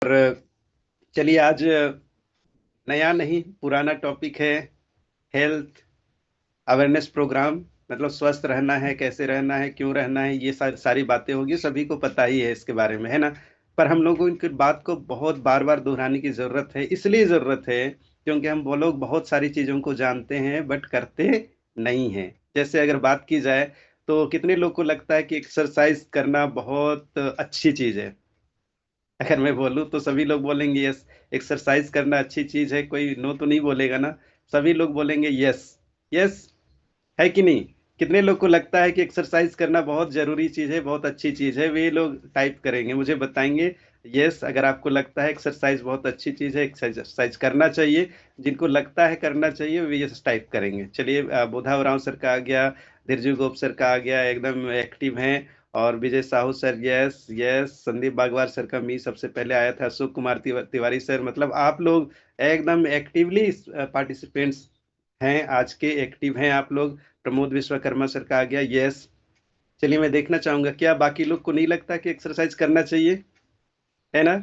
चलिए आज नया नहीं पुराना टॉपिक है। हेल्थ अवेयरनेस प्रोग्राम, मतलब स्वस्थ रहना है, कैसे रहना है, क्यों रहना है, ये सारी बातें होगी, सभी को पता ही है इसके बारे में, है ना। पर हम लोगों को इनकी बात को बहुत बार बार दोहराने की जरूरत है, इसलिए जरूरत है क्योंकि हम वो लोग बहुत सारी चीजों को जानते हैं बट करते नहीं हैं। जैसे अगर बात की जाए तो कितने लोग को लगता है कि एक्सरसाइज करना बहुत अच्छी चीज है। अगर मैं बोलूं तो सभी लोग बोलेंगे यस, एक्सरसाइज करना अच्छी चीज है, कोई नो तो नहीं बोलेगा ना। सभी लोग बोलेंगे यस। यस है कि नहीं। कितने लोग को लगता है कि एक्सरसाइज करना बहुत जरूरी चीज है, बहुत अच्छी चीज है, वे लोग टाइप करेंगे, मुझे बताएंगे यस अगर आपको लगता है एक्सरसाइज बहुत अच्छी चीज है, एक्सरसाइज करना चाहिए। जिनको लगता है करना चाहिए वे यस टाइप करेंगे। चलिए बुधा उरांव सर का आ गया, धीरजू गोप सर का आ गया, एकदम एक्टिव हैं। और Vijay Sahu sir yes yes, Sandeep Bagwar sir का मी सबसे पहले आया था, अशोक कुमार तिवारी सर, मतलब आप लोग एकदम एक्टिवली पार्टिसिपेंट्स हैं, आज के एक्टिव हैं आप लोग। प्रमोद विश्वकर्मा सर का आ गया यस। चलिए मैं देखना चाहूंगा क्या बाकी लोग को नहीं लगता कि एक्सरसाइज करना चाहिए, है ना।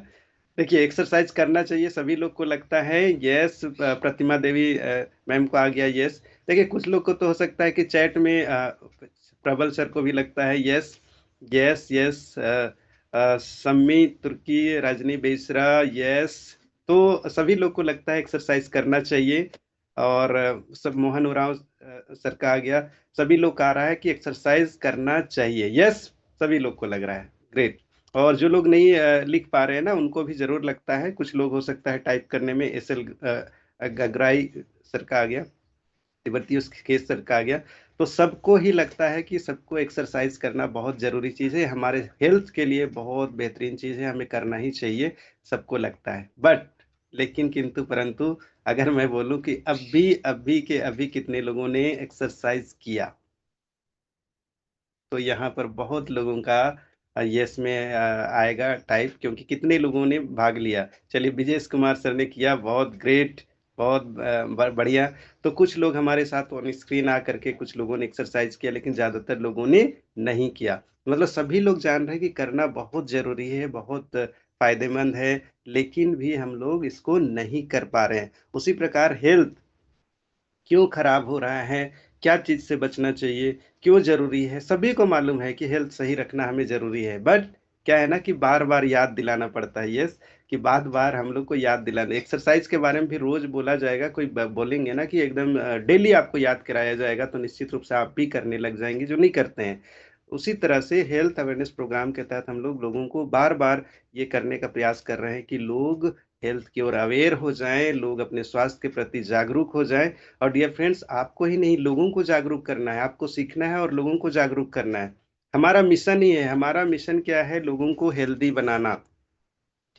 देखिए एक्सरसाइज करना चाहिए, सभी लोग को लगता है यस। प्रतिमा देवी मैम को आ गया यस। देखिए कुछ लोग को तो हो सकता है कि चैट में प्रबल सर को भी लगता है यस। यस यस, सम्मी तुर्की, रजनी बेसरा यस। तो सभी लोग को लगता है एक्सरसाइज करना चाहिए। और सब मोहन उरांव सर का आ गया। सभी लोग का आ रहा है कि एक्सरसाइज करना चाहिए यस। सभी लोग को लग रहा है, ग्रेट। और जो लोग नहीं लिख पा रहे हैं ना उनको भी जरूर लगता है, कुछ लोग हो सकता है टाइप करने में एस एल गगराई सर का आ गया, तिब्बती उस केस सर का आ गया। तो सबको ही लगता है कि सबको एक्सरसाइज करना बहुत जरूरी चीज है, हमारे हेल्थ के लिए बहुत बेहतरीन चीज है, हमें करना ही चाहिए। सबको लगता है बट लेकिन किंतु परंतु अगर मैं बोलूं कि अभी अभी के अभी कितने लोगों ने एक्सरसाइज किया, तो यहाँ पर बहुत लोगों का यस में आएगा टाइप, क्योंकि कितने लोगों ने भाग लिया। चलिए विजय कुमार सर ने किया, बहुत ग्रेट, बहुत बढ़िया। तो कुछ लोग हमारे साथ ऑन स्क्रीन आ करके कुछ लोगों ने एक्सरसाइज किया, लेकिन ज्यादातर लोगों ने नहीं किया। मतलब सभी लोग जान रहे हैं कि करना बहुत जरूरी है, बहुत फायदेमंद है, लेकिन भी हम लोग इसको नहीं कर पा रहे हैं। उसी प्रकार हेल्थ क्यों खराब हो रहा है, क्या चीज से बचना चाहिए, क्यों जरूरी है, सभी को मालूम है कि हेल्थ सही रखना हमें जरूरी है, बट क्या है ना कि बार बार याद दिलाना पड़ता है यस। कि बार बार हम लोग को याद दिलाना, एक्सरसाइज के बारे में भी रोज बोला जाएगा, कोई बोलेंगे ना कि एकदम डेली आपको याद कराया जाएगा, तो निश्चित रूप से आप भी करने लग जाएंगे जो नहीं करते हैं। उसी तरह से हेल्थ अवेयरनेस प्रोग्राम के तहत हम लोग लोगों को बार बार ये करने का प्रयास कर रहे हैं कि लोग हेल्थ की ओर अवेयर हो जाएं, लोग अपने स्वास्थ्य के प्रति जागरूक हो जाएं। और डियर फ्रेंड्स, आपको ही नहीं लोगों को जागरूक करना है, आपको सीखना है और लोगों को जागरूक करना है। हमारा मिशन ही है, हमारा मिशन क्या है, लोगों को हेल्दी बनाना।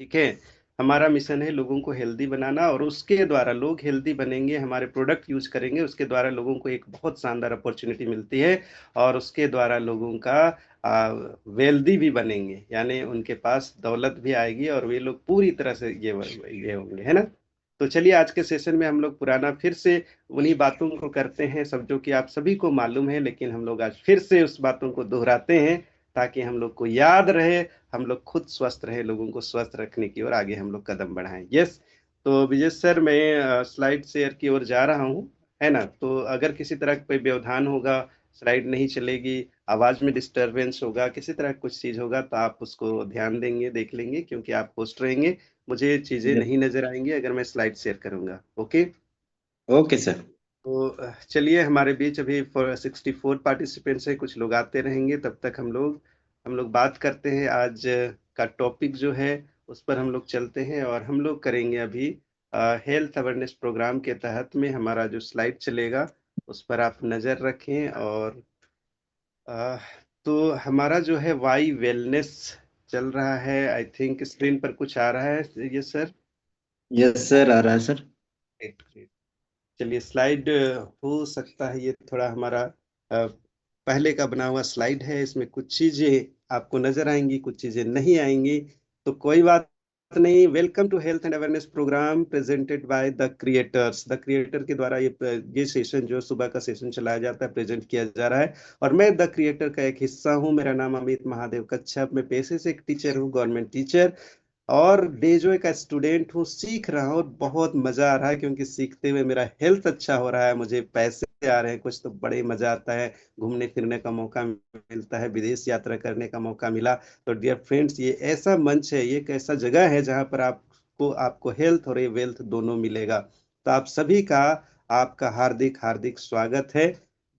ठीक है। हमारा मिशन है लोगों को हेल्दी बनाना, और उसके द्वारा लोग हेल्दी बनेंगे, हमारे प्रोडक्ट यूज करेंगे, उसके द्वारा लोगों को एक बहुत शानदार अपॉर्चुनिटी मिलती है। और उसके द्वारा लोगों का वेल्दी भी बनेंगे, यानी उनके पास दौलत भी आएगी और वे लोग पूरी तरह से ये होंगे, है ना। तो चलिए आज के सेशन में हम लोग पुराना फिर से उन्हीं बातों को करते हैं, सब जो कि आप सभी को मालूम है, लेकिन हम लोग आज फिर से उस बातों को दोहराते हैं ताकि हम लोग को याद रहे, हम लोग खुद स्वस्थ रहे, लोगों को स्वस्थ रखने की ओर आगे हम लोग कदम बढ़ाएं यस। तो विजय सर मैं स्लाइड शेयर की ओर जा रहा हूँ, है ना। तो अगर किसी तरह का कोई व्यवधान होगा, स्लाइड नहीं चलेगी, आवाज में डिस्टरबेंस होगा, किसी तरह का कुछ चीज होगा, तो आप उसको ध्यान देंगे, देख लेंगे, क्योंकि आप होस्ट रहेंगे। मुझे चीजें यस। नहीं नजर आएंगी अगर मैं स्लाइड शेयर करूंगा, ओके। Okay sir. तो चलिए हमारे बीच अभी 64 पार्टिसिपेंट्स हैं, कुछ लोग आते रहेंगे, तब तक हम लोग बात करते हैं आज का टॉपिक जो है, उस पर हम लोग चलते हैं। और हम लोग करेंगे अभी हेल्थ अवेयरनेस प्रोग्राम के तहत में हमारा जो स्लाइड चलेगा उस पर आप नज़र रखें। और अ, तो हमारा जो है वाई वेलनेस चल रहा है, आई थिंक स्क्रीन पर कुछ आ रहा है ये सर। यस सर, आ रहा है सर। चलिए स्लाइड हो सकता है ये थोड़ा हमारा पहले का बना हुआ स्लाइड है, इसमें कुछ चीजें आपको नजर आएंगी, कुछ चीजें नहीं आएंगी, तो कोई बात नहीं। Welcome to health and awareness programme presented by the creators. The creator के द्वारा ये सेशन जो सुबह का सेशन चलाया जाता है, प्रेजेंट किया जा रहा है। और मैं द क्रिएटर का एक हिस्सा हूँ, मेरा नाम अमित महादेव कच्छप, मैं पेशे से एक टीचर हूँ, गवर्नमेंट टीचर। और डेजो का स्टूडेंट हूँ, सीख रहा हूँ और बहुत मजा आ रहा है, क्योंकि सीखते हुए मेरा हेल्थ अच्छा हो रहा है, मुझे पैसे आ रहे हैं कुछ, तो बड़े मजा आता है। घूमने फिरने का मौका मिलता है, विदेश यात्रा करने का मौका मिला। तो डियर फ्रेंड्स, ये ऐसा मंच है, ये एक ऐसा जगह है जहाँ पर आपको आपको हेल्थ और ये वेल्थ दोनों मिलेगा। तो आप सभी का, आपका हार्दिक हार्दिक स्वागत है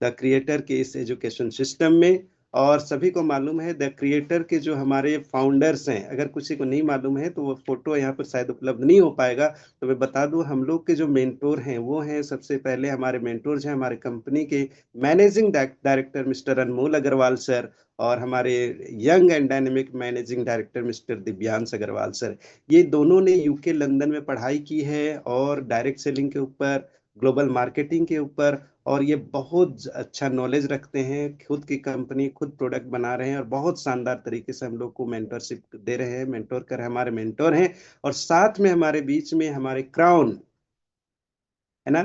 द क्रिएटर के इस एजुकेशन सिस्टम में। और सभी को मालूम है द क्रिएटर के जो हमारे फाउंडर्स हैं, अगर किसी को नहीं मालूम है तो वो फोटो यहाँ पर शायद उपलब्ध नहीं हो पाएगा, तो मैं बता दूं, हम लोग के जो मेंटोर हैं वो हैं, सबसे पहले हमारे मेंटोर्स हैं हमारे कंपनी के managing director mister Anmol Agarwal sir, और हमारे young and dynamic managing director mister Divyansh Agarwal sir. ये दोनों ने यूके लंदन में पढ़ाई की है, और डायरेक्ट सेलिंग के ऊपर, ग्लोबल मार्केटिंग के ऊपर, और ये बहुत अच्छा नॉलेज रखते हैं। खुद की कंपनी, खुद प्रोडक्ट बना रहे हैं, और बहुत शानदार तरीके से हम लोग को मेंटरशिप दे रहे हैं, मेंटोर कर हमारे मेंटोर हैं। और साथ में हमारे बीच में हमारे क्राउन है ना,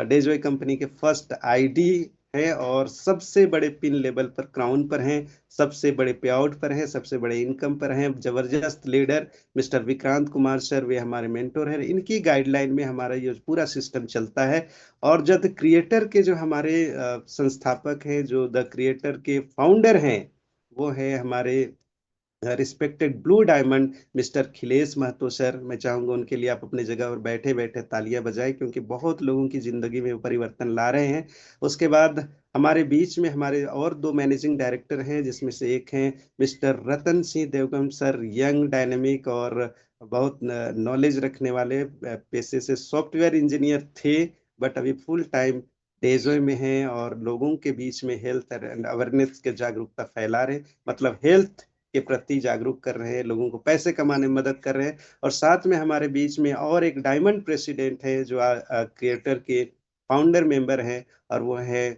डेजॉय कंपनी के फर्स्ट आईडी है, और सबसे बड़े पिन लेवल पर क्राउन पर हैं, सबसे बड़े पे आउट पर हैं, सबसे बड़े इनकम पर हैं, जबरदस्त leader mister Vikrant Kumar sir, वे हमारे मेंटोर हैं। इनकी गाइडलाइन में हमारा ये पूरा सिस्टम चलता है। और जब क्रिएटर के जो हमारे संस्थापक हैं, जो द क्रिएटर के फाउंडर हैं, वो है हमारे respected blue diamond mister Khilesh Mahato sir. मैं चाहूंगा उनके लिए आप अपनी जगह पर बैठे बैठे तालियां बजाएं, क्योंकि बहुत लोगों की जिंदगी में वो परिवर्तन ला रहे हैं। उसके बाद हमारे बीच में हमारे और दो मैनेजिंग डायरेक्टर हैं, जिसमें से एक हैं mister Ratan Singh Devgam sir, young dynamic और बहुत नॉलेज रखने वाले, पेशे से सॉफ्टवेयर इंजीनियर थे, बट अभी फुल टाइम डेजोय में हैं, और लोगों के बीच में हेल्थ एंड अवेयरनेस के जागरूकता फैला रहे, मतलब हेल्थ के प्रति जागरूक कर रहे हैं, लोगों को पैसे कमाने में मदद कर रहे हैं। और साथ में हमारे बीच में और एक डायमंड प्रेसिडेंट है, जो क्रिएटर के फाउंडर मेंबर हैं, और वो है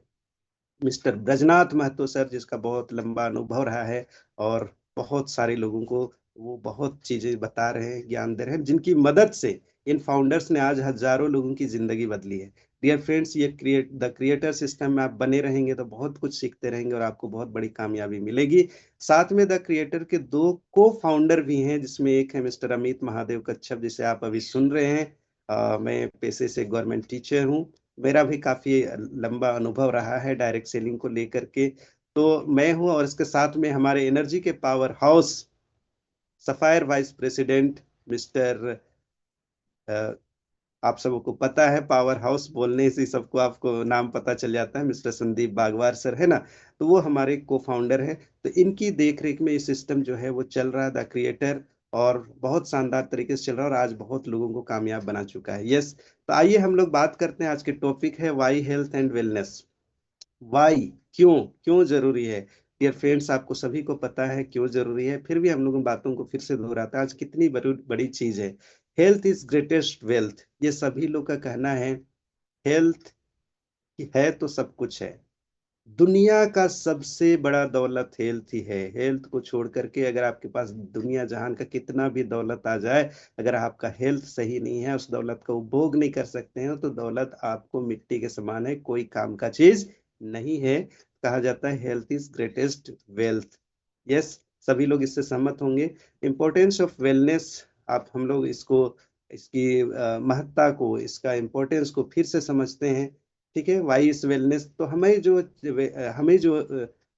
मिस्टर ब्रजनाथ महतो सर, जिसका बहुत लंबा अनुभव रहा है, और बहुत सारे लोगों को वो बहुत चीजें बता रहे हैं, ज्ञान दे रहे हैं, जिनकी मदद से इन फाउंडर्स ने आज हजारों लोगों की जिंदगी बदली है। डियर फ्रेंड्स, ये क्रिएटर सिस्टम में आप बने रहेंगे तो बहुत कुछ सीखते रहेंगे, और आपको बहुत बड़ी कामयाबी मिलेगी। साथ में द क्रिएटर के दो को फाउंडर भी हैं, जिसमें एक है मिस्टर अमित महादेव कच्छप, जिसे आप अभी सुन रहे हैं। मैं पेशे से गवर्नमेंट टीचर हूँ, मेरा भी काफी लंबा अनुभव रहा है डायरेक्ट सेलिंग को लेकर के। तो मैं हूं, और इसके साथ में हमारे एनर्जी के power house sapphire vice president mister, आप सबको पता है, पावर हाउस बोलने से सबको आपको नाम पता चल जाता है, मिस्टर संदीप बागवार सर, है ना। तो वो हमारे को फाउंडर है। तो इनकी देख रेख में ये सिस्टम जो है वो चल रहा है, द क्रिएटर, और बहुत शानदार तरीके से चल रहा है, और आज बहुत लोगों को कामयाब बना चुका है। यस, तो आइए हम लोग बात करते हैं। आज के टॉपिक है why health and wellness. Why, क्यों, क्यों जरूरी है। डियर फ्रेंड्स, आपको सभी को पता है क्यों जरूरी है, फिर भी हम लोग उन बातों को फिर से दोहराते हैं। आज कितनी बड़ी बड़ी चीज है। हेल्थ इज ग्रेटेस्ट वेल्थ, ये सभी लोग का कहना है। हेल्थ है तो सब कुछ है। दुनिया का सबसे बड़ा दौलत हेल्थ ही है। हेल्थ को छोड़ करके अगर आपके पास दुनिया जहान का कितना भी दौलत आ जाए, अगर आपका हेल्थ सही नहीं है, उस दौलत का उपभोग नहीं कर सकते हैं, तो दौलत आपको मिट्टी के समान है, कोई काम का चीज नहीं है। कहा जाता है health is greatest wealth. Yes, सभी लोग इससे सहमत होंगे। इम्पोर्टेंस ऑफ वेलनेस, आप हम लोग इसको, इसकी महत्ता को, इसका इम्पोर्टेंस को फिर से समझते हैं। ठीक है, वाई इज वेलनेस, तो हमें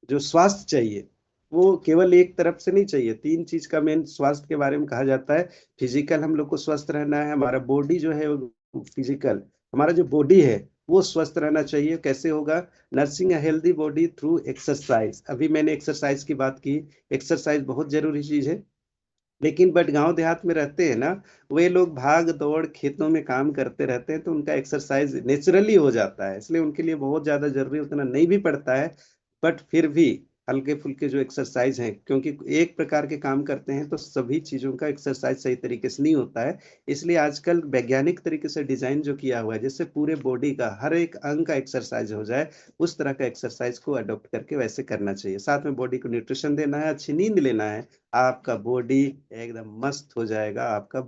जो स्वास्थ्य चाहिए, वो केवल एक तरफ से नहीं चाहिए। तीन चीज का मेन स्वास्थ्य के बारे में कहा जाता है। फिजिकल, हम लोग को स्वस्थ रहना है, हमारा बॉडी जो है फिजिकल, हमारा जो बॉडी है वो स्वस्थ रहना चाहिए। कैसे होगा? Nursing a healthy body through exercise. अभी मैंने एक्सरसाइज की बात की। एक्सरसाइज बहुत जरूरी चीज है, लेकिन बट गांव देहात में रहते हैं ना, वे लोग भाग दौड़ खेतों में काम करते रहते हैं, तो उनका एक्सरसाइज नेचुरली हो जाता है, इसलिए उनके लिए बहुत ज्यादा जरूरी उतना नहीं भी पड़ता है। बट फिर भी हल्के फुल्के जो एक्सरसाइज हैं, क्योंकि एक प्रकार के काम करते हैं तो सभी चीजों का एक्सरसाइज सही तरीके से नहीं होता है। इसलिए आजकल वैज्ञानिक तरीके से डिजाइन जो किया हुआ है, जिससे पूरे बॉडी का हर एक अंग का एक्सरसाइज हो जाए, उस तरह का एक्सरसाइज को अडॉप्ट करके वैसे करना चाहिए। साथ में बॉडी को न्यूट्रिशन देना है, अच्छी नींद लेना है, आपका बॉडी एकदम मस्त हो जाएगा, आपका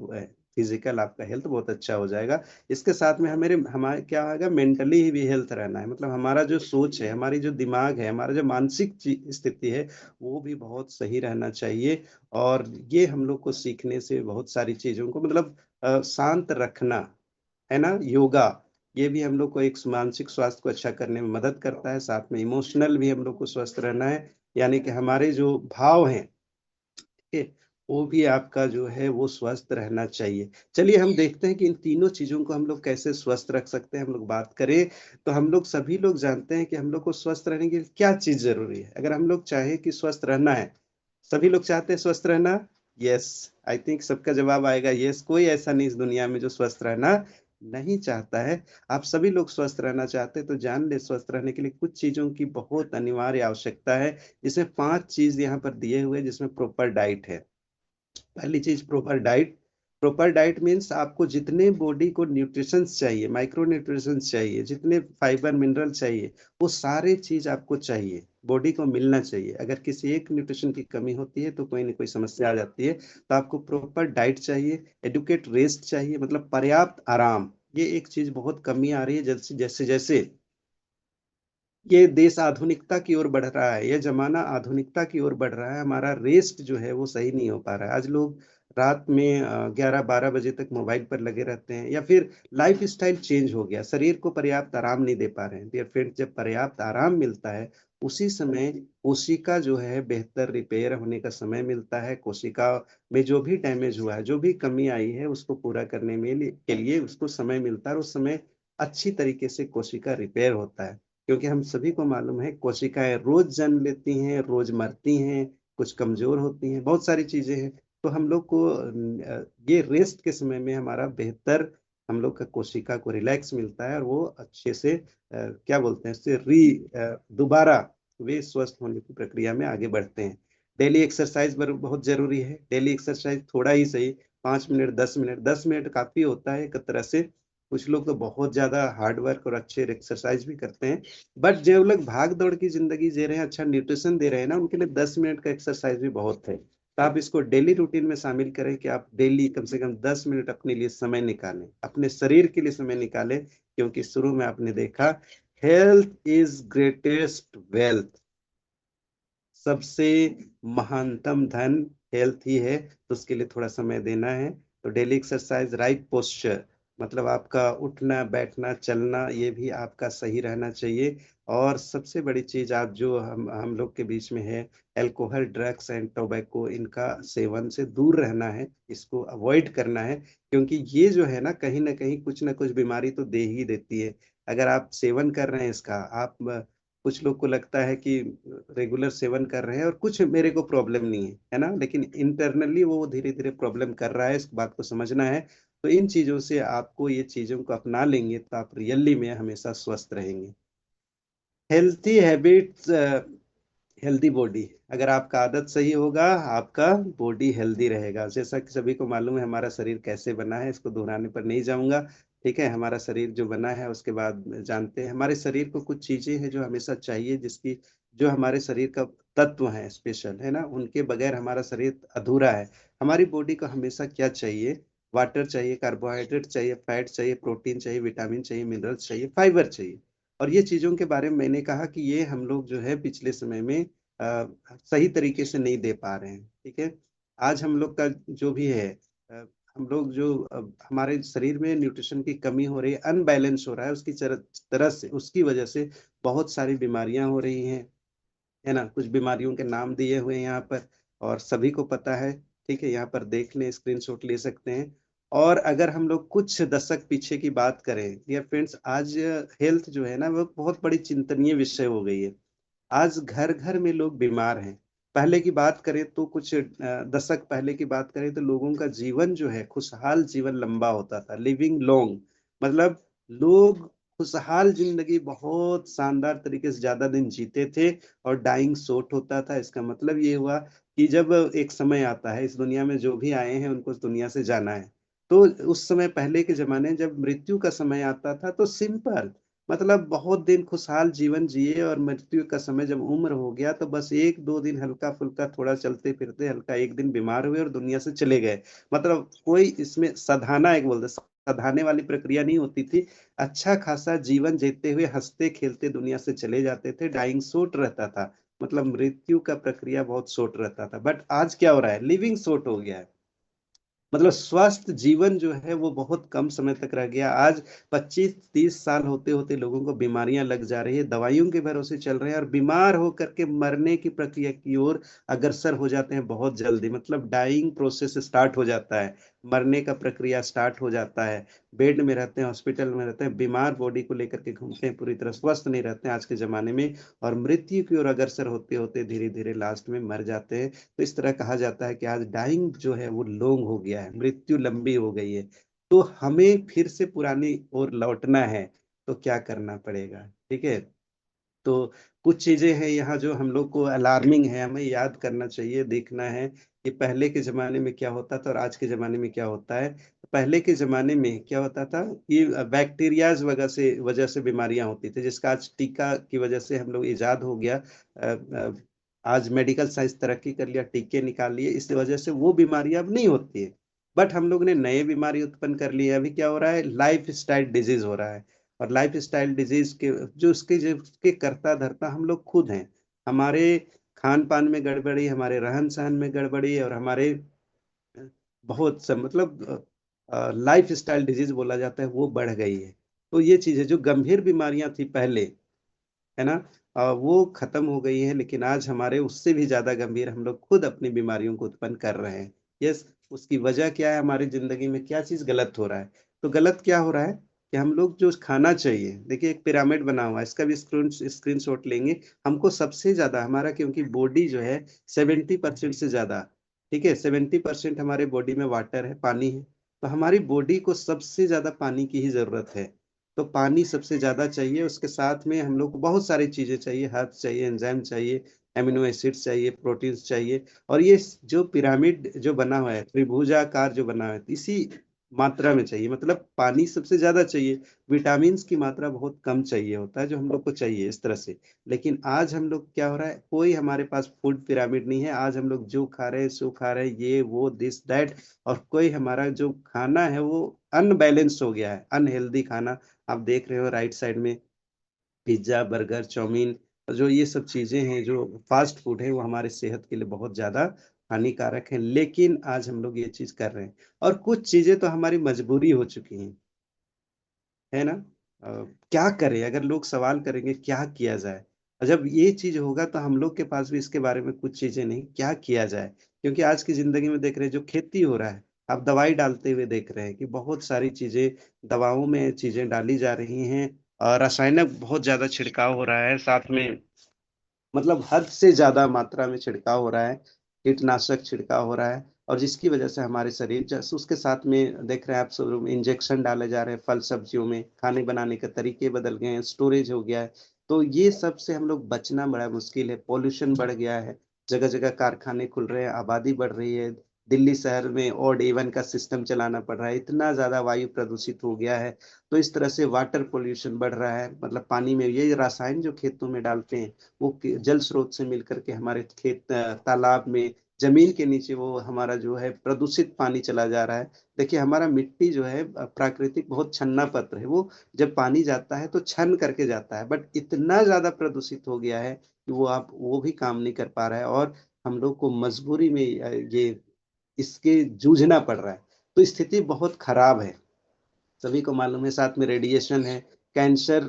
फिजिकल आपका हेल्थ बहुत अच्छा हो जाएगा। इसके साथ में हमारे हमारे क्या होगा, मेंटली भी हेल्थ रहना है, मतलब हमारा जो सोच है, हमारी जो दिमाग है, हमारा जो मानसिक स्थिति है, वो भी बहुत सही रहना चाहिए। और ये हम लोग को सीखने से बहुत सारी चीजों को मतलब शांत रखना है ना, योगा, ये भी हम लोग को एक मानसिक स्वास्थ्य को अच्छा करने में मदद करता है। साथ में इमोशनल भी हम लोग को स्वस्थ रहना है, यानी कि हमारे जो भाव हैं, ठीक है, वो भी आपका जो है वो स्वस्थ रहना चाहिए। चलिए हम देखते हैं कि इन तीनों चीजों को हम लोग कैसे स्वस्थ रख सकते हैं। हम लोग बात करें तो हम लोग सभी लोग जानते हैं कि हम लोग को स्वस्थ रहने के लिए क्या चीज जरूरी है। अगर हम लोग चाहें कि स्वस्थ रहना है, सभी लोग चाहते हैं स्वस्थ रहना। यस, आई थिंक सबका जवाब आएगा यस। कोई ऐसा नहीं इस दुनिया में जो स्वस्थ रहना नहीं चाहता है। आप सभी लोग स्वस्थ रहना चाहते हैं, तो जान ले स्वस्थ रहने के लिए कुछ चीजों की बहुत अनिवार्य आवश्यकता है, जिसमें 5 चीज यहाँ पर दिए हुए हैं, जिसमें प्रॉपर डाइट है। पहली चीज proper diet. Proper diet means आपको जितने बॉडी को न्यूट्रिशंस चाहिए, माइक्रो न्यूट्रिशंस चाहिए, जितने फाइबर मिनरल चाहिए, वो सारे चीज आपको चाहिए, बॉडी को मिलना चाहिए। अगर किसी एक न्यूट्रिशन की कमी होती है तो कोई ना कोई समस्या आ जाती है। तो आपको प्रॉपर डाइट चाहिए, एडुकेट रेस्ट चाहिए, मतलब पर्याप्त आराम। ये एक चीज बहुत कमी आ रही है, जैसे जैसे जैसे ये देश आधुनिकता की ओर बढ़ रहा है, ये जमाना आधुनिकता की ओर बढ़ रहा है, हमारा रेस्ट जो है वो सही नहीं हो पा रहा है। आज लोग रात में 11-12 बजे तक मोबाइल पर लगे रहते हैं, या फिर लाइफ स्टाइल चेंज हो गया, शरीर को पर्याप्त आराम नहीं दे पा रहे हैं। डियर फ्रेंड्स, जब पर्याप्त आराम मिलता है, उसी समय कोशिका जो है बेहतर रिपेयर होने का समय मिलता है। कोशिका में जो भी डैमेज हुआ है, जो भी कमी आई है, उसको पूरा करने में के लिए उसको समय मिलता है, और उस समय अच्छी तरीके से कोशिका रिपेयर होता है। क्योंकि हम सभी को मालूम है कोशिकाएं रोज जन्म लेती हैं, रोज मरती हैं, कुछ कमजोर होती हैं, बहुत सारी चीजें हैं। तो हम लोग को ये रेस्ट के समय में हमारा बेहतर, हम लोग का कोशिका को रिलैक्स मिलता है, और वो अच्छे से क्या बोलते हैं इससे दोबारा वे स्वस्थ होने की प्रक्रिया में आगे बढ़ते हैं। डेली एक्सरसाइज बहुत जरूरी है। डेली एक्सरसाइज थोड़ा ही सही, 5 मिनट, 10 मिनट, 10 मिनट काफी होता है एक तरह से। कुछ लोग तो बहुत ज्यादा हार्ड वर्क और अच्छे एक्सरसाइज भी करते हैं, बट जो लोग भाग दौड़ की जिंदगी जी रहे हैं, अच्छा न्यूट्रिशन दे रहे हैं ना, उनके लिए 10 मिनट का एक्सरसाइज भी बहुत है। तो आप इसको डेली रूटीन में शामिल करें कि आप डेली कम से कम 10 मिनट अपने लिए समय निकालें, अपने शरीर के लिए समय निकालें। क्योंकि शुरू में आपने देखा, हेल्थ इज ग्रेटेस्ट वेल्थ, सबसे महानतम धन हेल्थ ही है। तो उसके लिए थोड़ा समय देना है। तो डेली एक्सरसाइज, राइट पोस्चर, मतलब आपका उठना बैठना चलना, ये भी आपका सही रहना चाहिए। और सबसे बड़ी चीज, आप जो हम लोग के बीच में है, अल्कोहल, ड्रग्स एंड टोबैको, इनका सेवन से दूर रहना है, इसको अवॉइड करना है। क्योंकि ये जो है ना कहीं कुछ ना कुछ बीमारी तो दे ही देती है। अगर आप सेवन कर रहे हैं इसका, आप कुछ लोग को लगता है कि रेगुलर सेवन कर रहे हैं और कुछ मेरे को प्रॉब्लम नहीं है ना, लेकिन इंटरनली वो धीरे धीरे प्रॉब्लम कर रहा है, इस बात को समझना है। तो इन चीजों से आपको, ये चीजों को अपना लेंगे तो आप रियली में हमेशा स्वस्थ रहेंगे। Healthy habits, healthy body. अगर आपका आदत सही होगा, आपका बॉडी हेल्दी रहेगा। जैसा कि सभी को मालूम है हमारा शरीर कैसे बना है, इसको दोहराने पर नहीं जाऊंगा। ठीक है, हमारा शरीर जो बना है उसके बाद जानते हैं, हमारे शरीर को कुछ चीजें हैं जो हमेशा चाहिए, जिसकी जो हमारे शरीर का तत्व है स्पेशल, है ना, उनके बगैर हमारा शरीर अधूरा है। हमारी बॉडी को हमेशा क्या चाहिए? वाटर चाहिए, कार्बोहाइड्रेट चाहिए, फैट चाहिए, प्रोटीन चाहिए, विटामिन चाहिए, मिनरल्स चाहिए, फाइबर चाहिए। और ये चीजों के बारे में मैंने कहा कि ये हम लोग जो है पिछले समय में अ, सही तरीके से नहीं दे पा रहे हैं। ठीक है, आज हम लोग का जो भी है, हम लोग जो हमारे शरीर में न्यूट्रिशन की कमी हो रही है, अनबैलेंस हो रहा है, उसकी तरह से, उसकी वजह से बहुत सारी बीमारियां हो रही हैं, है ना। कुछ बीमारियों के नाम दिए हुए हैं यहाँ पर, और सभी को पता है। ठीक है, यहाँ पर देख लें, स्क्रीनशॉट ले सकते हैं। और अगर हम लोग कुछ दशक पीछे की बात करें डियर फ्रेंड्स, आज हेल्थ जो है ना वो बहुत बड़ी चिंतनीय विषय हो गई है। आज घर घर में लोग बीमार हैं। पहले की बात करें तो कुछ दशक पहले की बात करें तो लोगों का जीवन जो है, खुशहाल जीवन लंबा होता था, लिविंग लॉन्ग, मतलब लोग खुशहाल जिंदगी बहुत शानदार तरीके से ज्यादा दिन जीते थे। और डाइंग शॉर्ट होता था। इसका मतलब ये हुआ कि जब एक समय आता है, इस दुनिया में जो भी आए हैं उनको इस दुनिया से जाना है। तो उस समय, पहले के जमाने जब मृत्यु का समय आता था, तो सिंपल, मतलब बहुत दिन खुशहाल जीवन जिए और मृत्यु का समय जब उम्र हो गया तो बस एक दो दिन हल्का फुल्का थोड़ा चलते फिरते, हल्का एक दिन बीमार हुए और दुनिया से चले गए। मतलब कोई इसमें सधाना, एक बोलते सधाने वाली प्रक्रिया नहीं होती थी। अच्छा खासा जीवन जीते हुए हंसते खेलते दुनिया से चले जाते थे, डाइंग शॉर्ट रहता था। मतलब मृत्यु का प्रक्रिया बहुत शॉर्ट रहता था। बट आज क्या हो रहा है, लिविंग शॉर्ट हो गया है। मतलब स्वस्थ जीवन जो है वो बहुत कम समय तक रह गया। आज 25-30 साल होते होते लोगों को बीमारियां लग जा रही है, दवाइयों के भरोसे चल रहे हैं और बीमार होकर के मरने की प्रक्रिया की ओर अग्रसर हो जाते हैं बहुत जल्दी। मतलब डाइंग प्रोसेस स्टार्ट हो जाता है, मरने का प्रक्रिया स्टार्ट हो जाता है। बेड में रहते हैं, हॉस्पिटल में रहते हैं, बीमार बॉडी को लेकर के घूमते हैं, पूरी तरह स्वस्थ नहीं रहते हैं आज के जमाने में। और मृत्यु की ओर अग्रसर होते होते धीरे धीरे लास्ट में मर जाते हैं। तो इस तरह कहा जाता है कि आज डाइंग जो है वो लॉन्ग हो गया है, मृत्यु लंबी हो गई है। तो हमें फिर से पुरानी ओर लौटना है, तो क्या करना पड़ेगा? ठीक है। तो कुछ चीजें हैं यहाँ जो हम लोग को अलार्मिंग है, हमें याद करना चाहिए, देखना है कि पहले के जमाने में क्या होता था और आज के जमाने में क्या होता है। पहले के जमाने में क्या होता था कि बैक्टीरियाज वजह से बीमारियां होती थी, जिसका आज टीका की वजह से हम लोग इजाद हो गया। आज मेडिकल साइंस तरक्की कर लिया, टीके निकाल लिए, इस वजह से वो बीमारियां अब नहीं होती है। बट हम लोग ने नए बीमारी उत्पन्न कर ली है। अभी क्या हो रहा है, लाइफ स्टाइल डिजीज हो रहा है। और लाइफ स्टाइल डिजीज के जो उसके करता धरता हम लोग खुद हैं। हमारे खान पान में गड़बड़ी, हमारे रहन सहन में गड़बड़ी, और हमारे बहुत सब मतलब लाइफ स्टाइल डिजीज बोला जाता है वो बढ़ गई है। तो ये चीजें जो गंभीर बीमारियां थी पहले, है ना, वो खत्म हो गई है। लेकिन आज हमारे उससे भी ज्यादा गंभीर हम लोग खुद अपनी बीमारियों को उत्पन्न कर रहे हैं। यस। उसकी वजह क्या है, हमारी जिंदगी में क्या चीज गलत हो रहा है? तो गलत क्या हो रहा है कि हम लोग जो खाना चाहिए, देखिए एक पिरामिड बना हुआ है, इसका भी स्क्रीन शॉट लेंगे। हमको सबसे ज्यादा हमारा, क्योंकि बॉडी जो है 70% से ज्यादा, ठीक है, 70% हमारे बॉडी में वाटर है, पानी है। तो हमारी बॉडी को सबसे ज्यादा पानी की ही जरूरत है। तो पानी सबसे ज्यादा चाहिए, उसके साथ में हम लोग को बहुत सारी चीजें चाहिए, हर्ब्स चाहिए, एंजाइम चाहिए, एमिनो एसिड्स चाहिए, प्रोटीन्स चाहिए। और ये जो पिरामिड जो बना हुआ है, त्रिभुजाकार जो बना हुआ है, इसी मात्रा में चाहिए। मतलब पानी सबसे ज्यादा चाहिए, विटामिन की मात्रा बहुत कम चाहिए होता है जो हम लोग को चाहिए इस तरह से। लेकिन आज हम लोग क्या हो रहा है, कोई हमारे पास फूड पिरामिड नहीं है। आज हम लोग जो खा रहे हैं सो खा रहे हैं, ये वो दिस दैट। और कोई हमारा जो खाना है वो अनबैलेंस हो गया है, अनहेल्दी खाना। आप देख रहे हो राइट साइड में पिज्जा, बर्गर, चाउमीन, जो ये सब चीजें हैं, जो फास्ट फूड है, वो हमारे सेहत के लिए बहुत ज्यादा हानिकारक है। लेकिन आज हम लोग ये चीज कर रहे हैं। और कुछ चीजें तो हमारी मजबूरी हो चुकी हैं, है ना। क्या करें, अगर लोग सवाल करेंगे क्या किया जाए, और जब ये चीज होगा तो हम लोग के पास भी इसके बारे में कुछ चीजें नहीं, क्या किया जाए। क्योंकि आज की जिंदगी में देख रहे हैं जो खेती हो रहा है, आप दवाई डालते हुए देख रहे हैं कि बहुत सारी चीजें, दवाओं में चीजें डाली जा रही हैं। और रासायनिक बहुत ज्यादा छिड़काव हो रहा है, साथ में मतलब हद से ज्यादा मात्रा में छिड़काव हो रहा है, कीटनाशक छिड़काव हो रहा है। और जिसकी वजह से हमारे शरीर जैसे उसके साथ में देख रहे हैं आप सब, इंजेक्शन डाले जा रहे हैं फल सब्जियों में, खाने बनाने के तरीके बदल गए हैं, स्टोरेज हो गया है। तो ये सब से हम लोग बचना बड़ा मुश्किल है। पॉल्यूशन बढ़ गया है, जगह जगह कारखाने खुल रहे हैं, आबादी बढ़ रही है। दिल्ली शहर में ऑड इवन का सिस्टम चलाना पड़ रहा है, इतना ज्यादा वायु प्रदूषित हो गया है। तो इस तरह से वाटर पोल्यूशन बढ़ रहा है। मतलब पानी में ये रसायन जो खेतों में डालते हैं, वो जल स्रोत से मिल करके हमारे खेत, तालाब में, जमीन के नीचे वो हमारा जो है प्रदूषित पानी चला जा रहा है। देखिए हमारा मिट्टी जो है प्राकृतिक बहुत छन्ना पत्र है, वो जब पानी जाता है तो छन करके जाता है। बट इतना ज्यादा प्रदूषित हो गया है कि वो भी काम नहीं कर पा रहा है। और हम लोग को मजबूरी में ये इसके जूझना पड़ रहा है। तो स्थिति बहुत खराब है, सभी को मालूम है। साथ में रेडिएशन है, कैंसर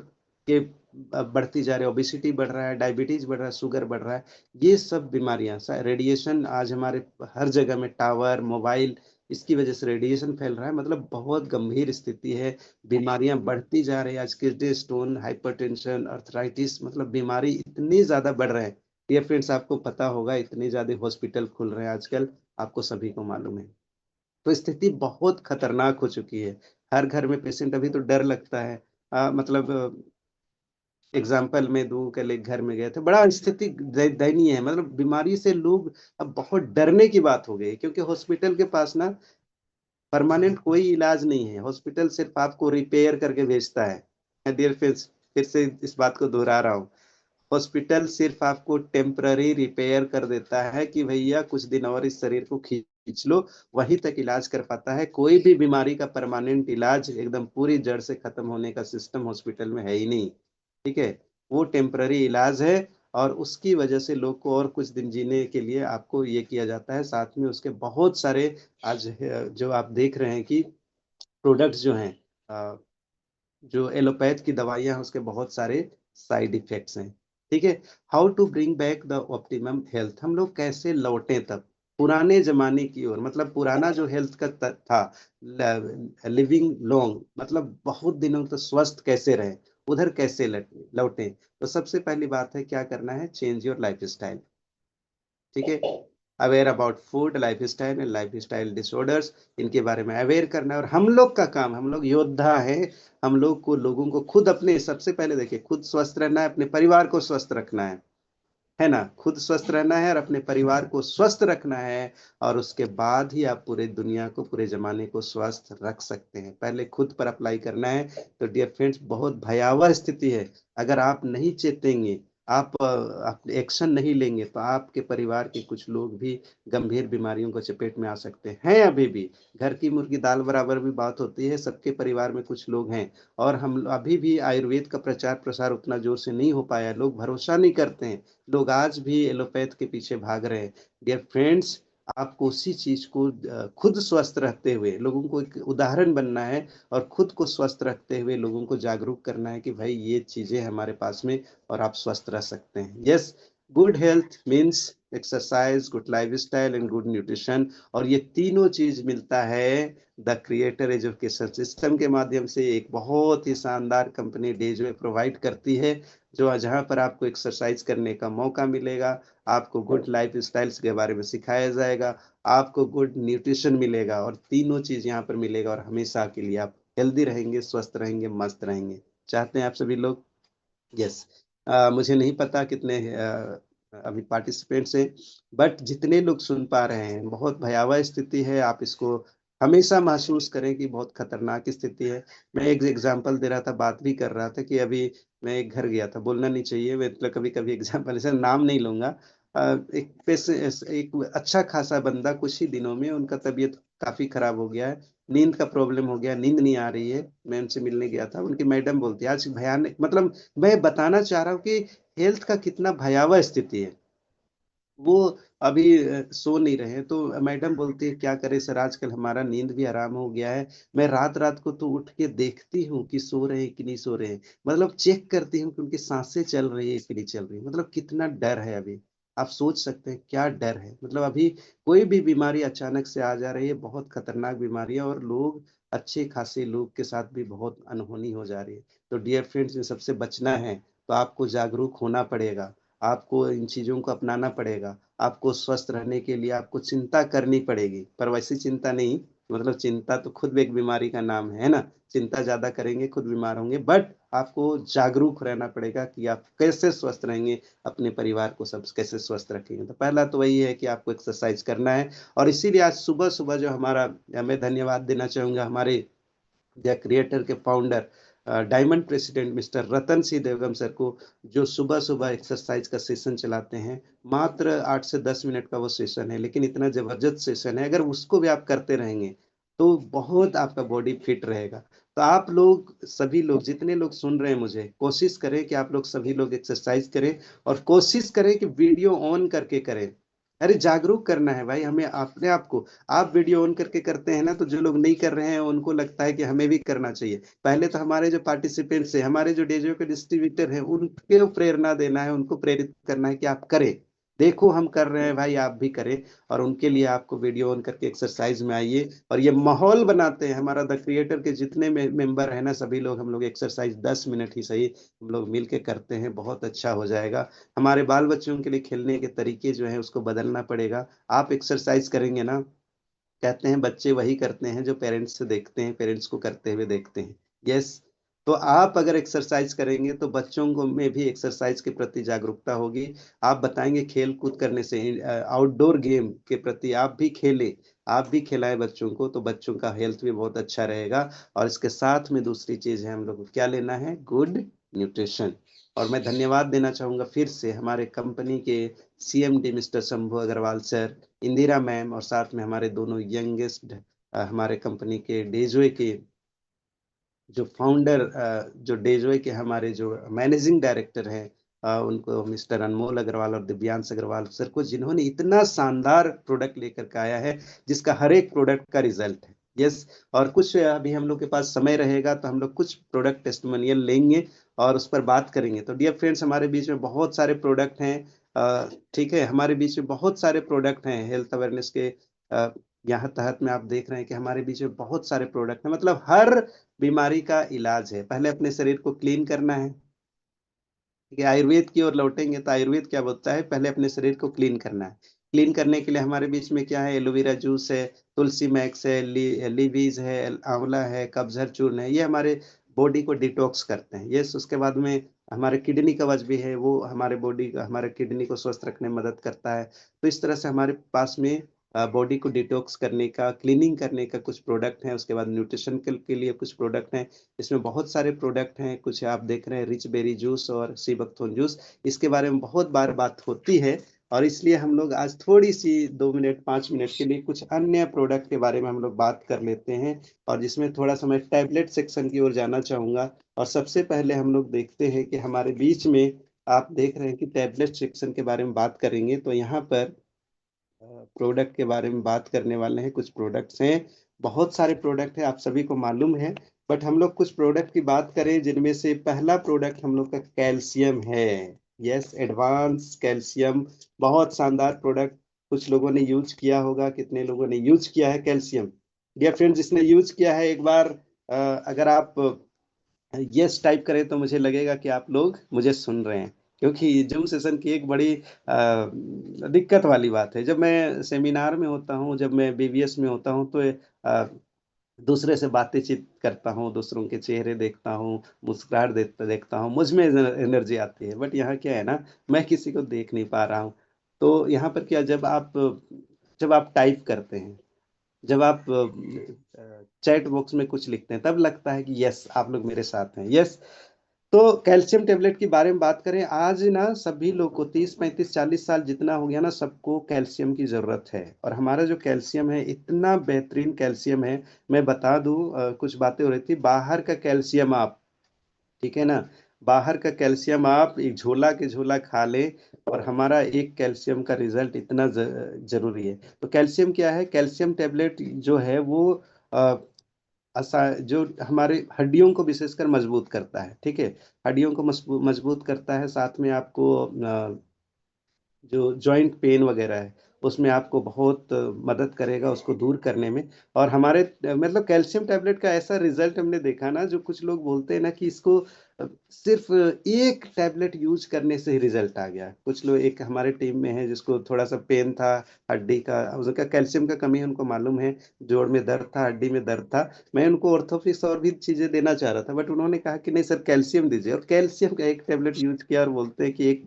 के बढ़ती जा रही है, ओबिसिटी बढ़ रहा है, डायबिटीज बढ़ रहा है, शुगर बढ़ रहा है। ये सब बीमारियां, रेडिएशन आज हमारे हर जगह में, टावर, मोबाइल, इसकी वजह से रेडिएशन फैल रहा है। मतलब बहुत गंभीर स्थिति है, बीमारियां बढ़ती जा रही है। आज किडनी स्टोन, हाइपरटेंशन, अर्थराइटिस, मतलब बीमारी इतनी ज्यादा बढ़ रहे हैं। ये फ्रेंड्स आपको पता होगा, इतने ज्यादा हॉस्पिटल खुल रहे हैं आजकल, आपको सभी को मालूम है। तो स्थिति बहुत खतरनाक हो चुकी है। हर घर में पेशेंट, अभी तो डर लगता है। मतलब एग्जाम्पल में दूं, कल एक घर में गए थे, बड़ा स्थिति दयनीय है। मतलब बीमारी से लोग अब बहुत डरने की बात हो गई है, क्योंकि हॉस्पिटल के पास ना परमानेंट कोई इलाज नहीं है। हॉस्पिटल सिर्फ आपको रिपेयर करके भेजता है डियर फ्रेंड्स। फिर से इस बात को दोहरा रहा हूँ, हॉस्पिटल सिर्फ आपको टेम्पररी रिपेयर कर देता है कि भैया कुछ दिन और इस शरीर को खींच लो, वहीं तक इलाज कर पाता है। कोई भी बीमारी का परमानेंट इलाज एकदम पूरी जड़ से खत्म होने का सिस्टम हॉस्पिटल में है ही नहीं। ठीक है, वो टेम्पररी इलाज है, और उसकी वजह से लोग को और कुछ दिन जीने के लिए आपको ये किया जाता है। साथ में उसके बहुत सारे आज जो आप देख रहे हैं कि प्रोडक्ट्स जो हैं, जो एलोपैथ की दवाइयां हैं, उसके बहुत सारे साइड इफेक्ट्स हैं। ठीक है, how to bring back the optimum health, हम लोग कैसे लौटें तब पुराने जमाने की ओर, मतलब पुराना जो हेल्थ का था, लिविंग लॉन्ग, मतलब बहुत दिनों तक स्वस्थ कैसे रहे, उधर कैसे लौटें। तो सबसे पहली बात है क्या करना है, चेंज योर लाइफ स्टाइल। ठीक है, aware about food, life style and life style disorders, इनके बारे में अवेयर करना है। और हम लोग का काम, हम लोग योद्धा हैं, हम लोग को लोगों को खुद अपने, सबसे पहले देखिए, खुद स्वस्थ रहना है, अपने परिवार को स्वस्थ रखना है ना, खुद स्वस्थ रहना है और अपने परिवार को स्वस्थ रखना है, और उसके बाद ही आप पूरे दुनिया को, पूरे जमाने को स्वस्थ रख सकते हैं। पहले खुद पर अप्लाई करना है। तो डियर फ्रेंड्स, बहुत भयावह स्थिति है, अगर आप नहीं चेतेंगे, आप एक्शन नहीं लेंगे, तो आपके परिवार के कुछ लोग भी गंभीर बीमारियों को चपेट में आ सकते हैं। अभी भी घर की मुर्गी दाल बराबर भी बात होती है, सबके परिवार में कुछ लोग हैं। और हम अभी भी आयुर्वेद का प्रचार प्रसार उतना जोर से नहीं हो पाया, लोग भरोसा नहीं करते हैं, लोग आज भी एलोपैथ के पीछे भाग रहे हैं। डियर फ्रेंड्स, आपको उसी चीज को खुद स्वस्थ रहते हुए लोगों को एक उदाहरण बनना है, और खुद को स्वस्थ रखते हुए लोगों को जागरूक करना है कि भाई ये चीजें हमारे पास में, और आप स्वस्थ रह सकते हैं। Yes, good health means exercise, good life style and good nutrition. और ये तीनों चीज मिलता है द क्रिएटर एजुकेशन सिस्टम के माध्यम से, एक बहुत ही शानदार कंपनी डेजवे प्रोवाइड करती है, जो जहाँ पर आपको एक्सरसाइज करने का मौका मिलेगा, आपको गुड लाइफ स्टाइल्स के बारे में सिखाया जाएगा, आपको गुड न्यूट्रिशन मिलेगा, और तीनों चीज यहाँ पर मिलेगा, और हमेशा के लिए आप हेल्दी रहेंगे, स्वस्थ रहेंगे, मस्त रहेंगे। चाहते हैं आप सभी लोग? यस। मुझे नहीं पता कितने अभी पार्टिसिपेंट्स हैं, बट जितने लोग सुन पा रहे हैं, बहुत भयावह स्थिति है, आप इसको हमेशा महसूस करें कि बहुत खतरनाक स्थिति है। मैं एक एग्जांपल दे रहा था, बात भी कर रहा था कि अभी मैं एक घर गया था, बोलना नहीं चाहिए, मतलब कभी कभी एग्जांपल, ऐसे नाम नहीं लूंगा। एक अच्छा खासा बंदा, कुछ ही दिनों में उनका तबीयत काफी खराब हो गया है, नींद का प्रॉब्लम हो गया, नींद नहीं आ रही है। मैं उनसे मिलने गया था, उनकी मैडम बोलती है आज भयानक, मतलब मैं बताना चाह रहा हूँ कि हेल्थ का कितना भयावह स्थिति है। वो अभी सो नहीं रहे हैं, तो मैडम बोलती है क्या करे सर, आजकल हमारा नींद भी आराम हो गया है, मैं रात रात को तो उठ के देखती हूँ कि सो रहे हैं कि नहीं सो रहे हैं, मतलब चेक करती हूँ कि उनकी सांसें चल रही है कि नहीं चल रही, मतलब कितना डर है अभी। आप सोच सकते हैं क्या डर है, मतलब अभी कोई भी बीमारी अचानक से आ जा रही है, बहुत खतरनाक बीमारी है, और लोग, अच्छे खासे लोग के साथ भी बहुत अनहोनी हो जा रही है। तो डियर फ्रेंड्स, इन सबसे बचना है, तो आपको जागरूक होना पड़ेगा, आपको इन चीजों को अपनाना पड़ेगा, आपको स्वस्थ रहने के लिए आपको चिंता करनी पड़ेगी, पर वैसी चिंता नहीं, मतलब चिंता तो खुद भी एक बीमारी का नाम है ना, चिंता ज्यादा करेंगे खुद बीमार होंगे, बट आपको जागरूक रहना पड़ेगा कि आप कैसे स्वस्थ रहेंगे, अपने परिवार को सब कैसे स्वस्थ रखेंगे। तो पहला तो वही है कि आपको एक्सरसाइज करना है, और इसीलिए आज सुबह सुबह जो हमारा, मैं धन्यवाद देना चाहूंगा हमारे द क्रिएटर के founder, diamond president mister Ratan Singh Devgam sir को, जो सुबह सुबह एक्सरसाइज का सेशन चलाते हैं। मात्र 8 से 10 मिनट का वो सेशन है, लेकिन इतना जबरदस्त सेशन है, अगर उसको भी आप करते रहेंगे तो बहुत आपका बॉडी फिट रहेगा। तो आप लोग, सभी लोग, जितने लोग सुन रहे हैं, मुझे कोशिश करें कि आप लोग सभी लोग एक्सरसाइज करें, और कोशिश करें कि वीडियो ऑन करके करें। अरे जागरूक करना है भाई हमें, अपने आप को। आप वीडियो ऑन करके करते हैं ना, तो जो लोग नहीं कर रहे हैं उनको लगता है कि हमें भी करना चाहिए। पहले तो हमारे जो पार्टिसिपेंट्स हैं, हमारे जो डेजो के डिस्ट्रीब्यूटर हैं, उनको प्रेरणा देना है, उनको प्रेरित करना है कि आप करें, देखो हम कर रहे हैं भाई, आप भी करें। और उनके लिए आपको वीडियो ऑन करके एक्सरसाइज में आइए, और ये माहौल बनाते हैं। हमारा द क्रिएटर के जितने मेंबर है ना, सभी लोग, हम लोग एक्सरसाइज 10 मिनट ही सही हम लोग मिल के करते हैं, बहुत अच्छा हो जाएगा। हमारे बाल बच्चों के लिए खेलने के तरीके जो है उसको बदलना पड़ेगा। आप एक्सरसाइज करेंगे ना, कहते हैं बच्चे वही करते हैं जो पेरेंट्स से देखते हैं, पेरेंट्स को करते हुए देखते हैं। यस। तो आप अगर एक्सरसाइज करेंगे तो बच्चों को में भी एक्सरसाइज के प्रति जागरूकता होगी। आप बताएंगे खेल कूद करने से, आउटडोर गेम के प्रति आप भी खेलें, आप भी खिलाएं बच्चों को, तो बच्चों का हेल्थ भी बहुत अच्छा रहेगा। और इसके साथ में दूसरी चीज है, हम लोग को क्या लेना है, गुड न्यूट्रिशन। और मैं धन्यवाद देना चाहूँगा फिर से हमारे कंपनी के CMD mister Shambhu Agarwal sir, Indira ma'am, और साथ में हमारे दोनों यंगेस्ट हमारे कंपनी के डेजवे के जो फाउंडर, जो डेजवे के हमारे जो मैनेजिंग डायरेक्टर हैं, उनको मिस्टर अनमोल अग्रवाल और दिव्यांश अग्रवाल सर को, जिन्होंने इतना शानदार प्रोडक्ट लेकर के आया है जिसका हर एक प्रोडक्ट का रिजल्ट है। यस। और कुछ अभी हम लोग के पास समय रहेगा तो हम लोग कुछ प्रोडक्ट टेस्टिमोनियल लेंगे और उस पर बात करेंगे। तो डियर फ्रेंड्स, हमारे बीच में बहुत सारे प्रोडक्ट हैं। ठीक है, हमारे बीच में बहुत सारे प्रोडक्ट हैं हेल्थ अवेयरनेस के। यहाँ तहत में आप देख रहे हैं कि हमारे बीच में बहुत सारे प्रोडक्ट हैं, मतलब हर बीमारी का इलाज है। पहले अपने शरीर को क्लीन करना है। ठीक है, आयुर्वेद की ओर लौटेंगे तो आयुर्वेद क्या बोलता है, पहले अपने शरीर को क्लीन करना है। क्लीन करने के लिए हमारे बीच में क्या है, एलोवेरा जूस है, तुलसी मैक्स है, लीवीज है, आंवला है, कब्जहर चूर्ण है, ये हमारे बॉडी को डिटॉक्स करते हैं। ये उसके बाद में हमारे किडनी कवच भी है, वो हमारे बॉडी हमारे किडनी को स्वस्थ रखने में मदद करता है। तो इस तरह से हमारे पास में बॉडी को डिटॉक्स करने का, क्लीनिंग करने का कुछ प्रोडक्ट हैं। उसके बाद न्यूट्रिशन के लिए कुछ प्रोडक्ट हैं। इसमें बहुत सारे प्रोडक्ट हैं। कुछ आप देख रहे हैं रिच बेरी जूस और सी बकथोन जूस, इसके बारे में बहुत बार बात होती है, और इसलिए हम लोग आज थोड़ी सी 2 मिनट 5 मिनट के लिए कुछ अन्य प्रोडक्ट के बारे में हम लोग बात कर लेते हैं, और जिसमें थोड़ा सा मैं टैबलेट सेक्शन की ओर जाना चाहूंगा। और सबसे पहले हम लोग देखते हैं कि हमारे बीच में, आप देख रहे हैं कि टैबलेट सेक्शन के बारे में बात करेंगे तो यहाँ पर प्रोडक्ट के बारे में बात करने वाले हैं। कुछ प्रोडक्ट्स हैं, बहुत सारे प्रोडक्ट हैं, आप सभी को मालूम है, बट हम लोग कुछ प्रोडक्ट की बात करें जिनमें से पहला प्रोडक्ट हम लोग का कैल्शियम है। यस, एडवांस कैल्शियम, बहुत शानदार प्रोडक्ट। कुछ लोगों ने यूज किया होगा, कितने लोगों ने यूज किया है कैल्शियम? डियर फ्रेंड, जिसने यूज किया है एक बार अगर आप यस टाइप करें तो मुझे लगेगा कि आप लोग मुझे सुन रहे हैं, क्योंकि जूम सेशन की एक बड़ी दिक्कत वाली बात है। जब मैं सेमिनार में होता हूँ, जब मैं BBS में होता हूँ, तो दूसरे से बातचीत करता हूँ, दूसरों के चेहरे देखता हूँ, मुस्कुराहट देखता हूँ, मुझ में एनर्जी आती है। बट यहाँ क्या है ना, मैं किसी को देख नहीं पा रहा हूँ। तो यहाँ पर क्या, जब आप टाइप करते हैं, जब आप चैट बॉक्स में कुछ लिखते हैं, तब लगता है कि यस, आप लोग मेरे साथ हैं। यस। तो कैल्शियम टेबलेट के बारे में बात करें, आज ना सभी लोग को 30 35 40 साल जितना हो गया ना, सबको कैल्शियम की जरूरत है। और हमारा जो कैल्शियम है, इतना बेहतरीन कैल्शियम है। मैं बता दूं, कुछ बातें हो रही थी, बाहर का कैल्शियम आप, ठीक है ना, बाहर का कैल्शियम आप एक झोला के झोला खा ले, और हमारा एक कैल्शियम का रिजल्ट इतना जरूरी है। तो कैल्शियम क्या है, कैल्शियम टेबलेट जो है वो जो हमारे हड्डियों को विशेषकर मजबूत करता है। ठीक है, हड्डियों को मजबूत करता है, साथ में आपको जो जॉइंट पेन वगैरह है उसमें आपको बहुत मदद करेगा उसको दूर करने में। और हमारे मतलब कैल्शियम टैबलेट का ऐसा रिजल्ट हमने देखा ना, जो कुछ लोग बोलते हैं ना कि इसको सिर्फ एक टैबलेट यूज करने से ही रिजल्ट आ गया। कुछ लोग, एक हमारे टीम में है जिसको थोड़ा सा पेन था हड्डी का, उसका कैल्शियम का कमी है, उनको मालूम है, जोड़ में दर्द था, हड्डी में दर्द था। मैं उनको ऑर्थोफिक्स और भी चीजें देना चाह रहा था, बट उन्होंने कहा कि नहीं सर, कैल्शियम दीजिए, और कैल्शियम का एक टैबलेट यूज किया और बोलते हैं कि एक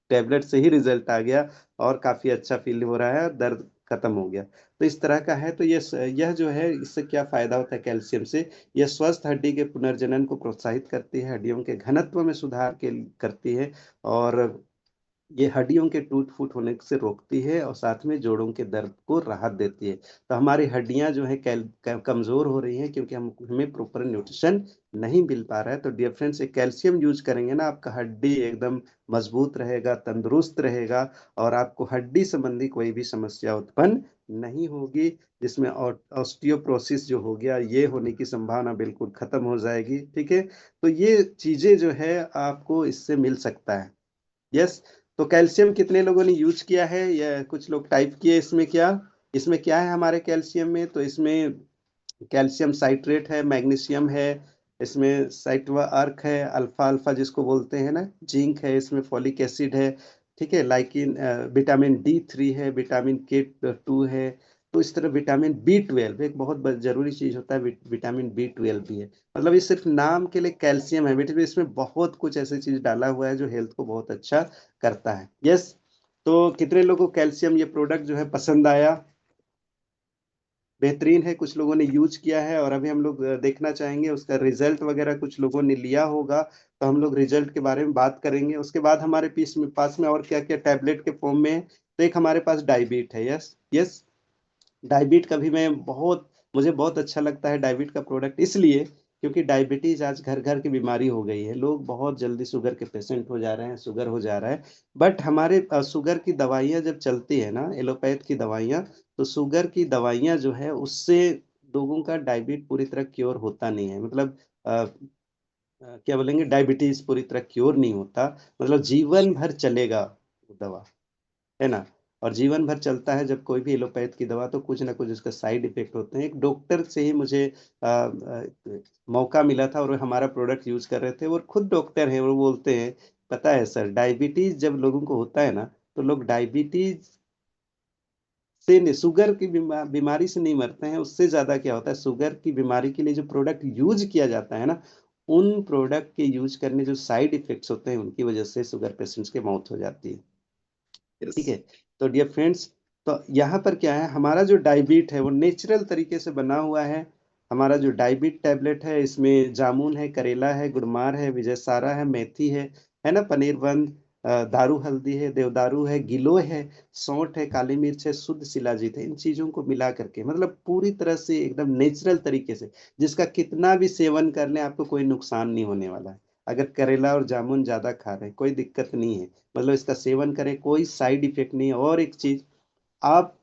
टैबलेट से ही रिजल्ट आ गया, और काफी अच्छा फील हो रहा है, दर्द खत्म हो गया। तो इस तरह का है। तो यह जो है, इससे क्या फायदा होता है कैल्शियम से, यह स्वस्थ हड्डी के पुनर्जनन को प्रोत्साहित करती है, हड्डियों के घनत्व में सुधार करती है, और ये हड्डियों के टूट फूट होने से रोकती है, और साथ में जोड़ों के दर्द को राहत देती है। तो हमारी हड्डियां जो है कमजोर हो रही हैं, क्योंकि हमें प्रॉपर न्यूट्रिशन नहीं मिल पा रहा है। तो डियर फ्रेंड्स, एक कैल्शियम यूज करेंगे ना, आपका हड्डी एकदम मजबूत रहेगा, तंदुरुस्त रहेगा, और आपको हड्डी संबंधी कोई भी समस्या उत्पन्न नहीं होगी, जिसमें ऑस्टियोप्रोसिस जो हो गया, ये होने की संभावना बिल्कुल खत्म हो जाएगी। ठीक है, तो ये चीजें जो है आपको इससे मिल सकता है। यस। तो कैल्शियम कितने लोगों ने यूज किया है, या कुछ लोग टाइप किए, इसमें क्या है हमारे कैल्शियम में? तो इसमें कैल्शियम साइट्रेट है, मैग्नीशियम है, इसमें साइटवा अर्क है, अल्फा अल्फा जिसको बोलते हैं ना, जिंक है, इसमें फॉलिक एसिड है, ठीक है, लाइकिन, विटामिन D3 है, विटामिन K2 है। तो इस तरह विटामिन B12 एक बहुत जरूरी चीज होता है, विटामिन B12 भी है। मतलब ये सिर्फ नाम के लिए कैल्शियम है बेटे, इसमें बहुत कुछ ऐसी चीज डाला हुआ है जो हेल्थ को बहुत अच्छा करता है। यस। तो कितने लोगों को कैल्शियम ये प्रोडक्ट जो है पसंद आया? बेहतरीन है, कुछ लोगों ने यूज किया है और अभी हम लोग देखना चाहेंगे उसका रिजल्ट वगैरह, कुछ लोगों ने लिया होगा तो हम लोग रिजल्ट के बारे में बात करेंगे। उसके बाद हमारे पास में और क्या क्या टैबलेट के फॉर्म में है, तो एक हमारे पास डाइबिट है। यस यस, डाइबिट का भी मैं बहुत, मुझे बहुत अच्छा लगता है डाइबिट का प्रोडक्ट, इसलिए क्योंकि डायबिटीज आज घर घर की बीमारी हो गई है। लोग बहुत जल्दी शुगर के पेशेंट हो जा रहे हैं, शुगर हो जा रहा है। बट हमारे शुगर की दवाइयाँ जब चलती है ना, एलोपैथ की दवाइयाँ, तो शुगर की दवाइयाँ जो है उससे लोगों का डायबिट पूरी तरह क्योर होता नहीं है। मतलब क्या बोलेंगे, डायबिटीज पूरी तरह क्योर नहीं होता, मतलब जीवन भर चलेगा वो दवा, है ना। और जीवन भर चलता है जब कोई भी एलोपैथ की दवा, तो कुछ ना कुछ उसका साइड इफेक्ट होते हैं। एक डॉक्टर से ही मुझे मौका मिला था और वो हमारा प्रोडक्ट यूज कर रहे थे, वो खुद डॉक्टर हैं, वो बोलते हैं पता है सर, डायबिटीज जब लोगों को होता है ना, तो लोग डायबिटीज से नहीं, शुगर की बीमारी से नहीं मरते हैं। उससे ज्यादा क्या होता है, शुगर की बीमारी के लिए जो प्रोडक्ट यूज किया जाता है ना, उन प्रोडक्ट के यूज करने जो साइड इफेक्ट्स होते हैं, उनकी वजह से शुगर पेशेंट्स की मौत हो जाती है। यस। ठीक है। तो डियर फ्रेंड्स, तो यहाँ पर क्या है, हमारा जो डाइबिट है वो नेचुरल तरीके से बना हुआ है। हमारा जो डाइबिट टैबलेट है, इसमें जामुन है, करेला है, गुड़मार है, विजयसारा है, मेथी है ना, पनीर बंद, दारू हल्दी है, देवदारू है, गिलोय है, सौंठ है, काली मिर्च है, शुद्ध शिलाजीत है। इन चीजों को मिला करके, मतलब पूरी तरह से एकदम नेचुरल तरीके से, जिसका कितना भी सेवन कर लें आपको कोई नुकसान नहीं होने वाला है। अगर करेला और जामुन ज्यादा खा रहे हैं कोई दिक्कत नहीं है, मतलब इसका सेवन करें, कोई साइड इफेक्ट नहीं है। और एक चीज, आप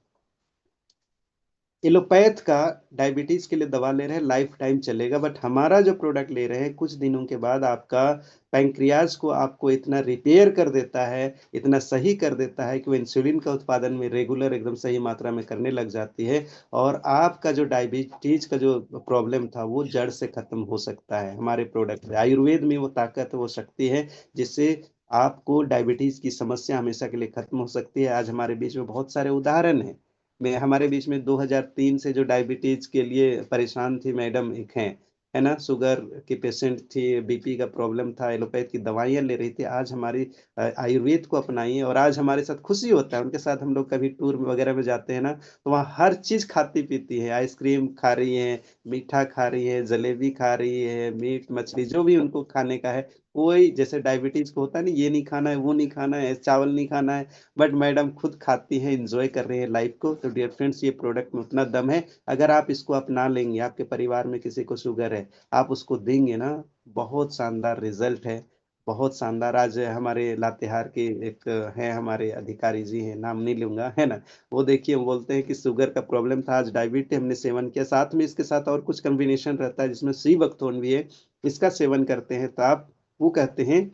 एलोपैथ का डायबिटीज के लिए दवा ले रहे हैं, लाइफ टाइम चलेगा, बट हमारा जो प्रोडक्ट ले रहे हैं, कुछ दिनों के बाद आपका पैंक्रियाज को आपको इतना रिपेयर कर देता है, इतना सही कर देता है कि वो इंसुलिन का उत्पादन में रेगुलर एकदम सही मात्रा में करने लग जाती है। और आपका जो डायबिटीज का जो प्रॉब्लम था वो जड़ से खत्म हो सकता है हमारे प्रोडक्ट में। आयुर्वेद में वो ताकत, वो शक्ति है जिससे आपको डायबिटीज की समस्या हमेशा के लिए खत्म हो सकती है। आज हमारे बीच में बहुत सारे उदाहरण हैं। में हमारे बीच में 2003 से जो डायबिटीज के लिए परेशान थी मैडम, एक हैं, है ना, शुगर की पेशेंट थी, बीपी का प्रॉब्लम था, एलोपैथ की दवाइयाँ ले रही थी, आज हमारी आयुर्वेद को अपनाई है और आज हमारे साथ खुशी होता है। उनके साथ हम लोग कभी टूर वगैरह में जाते हैं ना, तो वहाँ हर चीज खाती पीती है, आइसक्रीम खा रही है, मीठा खा रही है, जलेबी खा रही है, मीट मछली जो भी उनको खाने का है। कोई जैसे डायबिटीज को होता है नहीं, ये नहीं खाना है, वो नहीं खाना है, चावल नहीं खाना है, बट मैडम खुद खाती हैं, इंजॉय कर रही है लाइफ को। तो डियर फ्रेंड्स, ये प्रोडक्ट में उतना दम है। अगर आप इसको अपना लेंगे, आपके परिवार में किसी को शुगर है, आप उसको देंगे ना, बहुत शानदार रिजल्ट है, बहुत शानदार। आज हमारे लातेहार के एक हैं, हमारे अधिकारी जी हैं, नाम नहीं लूंगा, है ना, वो देखिए, वो बोलते हैं कि शुगर का प्रॉब्लम था, आज डायबिटीज हमने सेवन किया, साथ में इसके साथ और कुछ कॉम्बिनेशन रहता है जिसमें सी बकथोन भी है, इसका सेवन करते हैं, तो आप, वो कहते हैं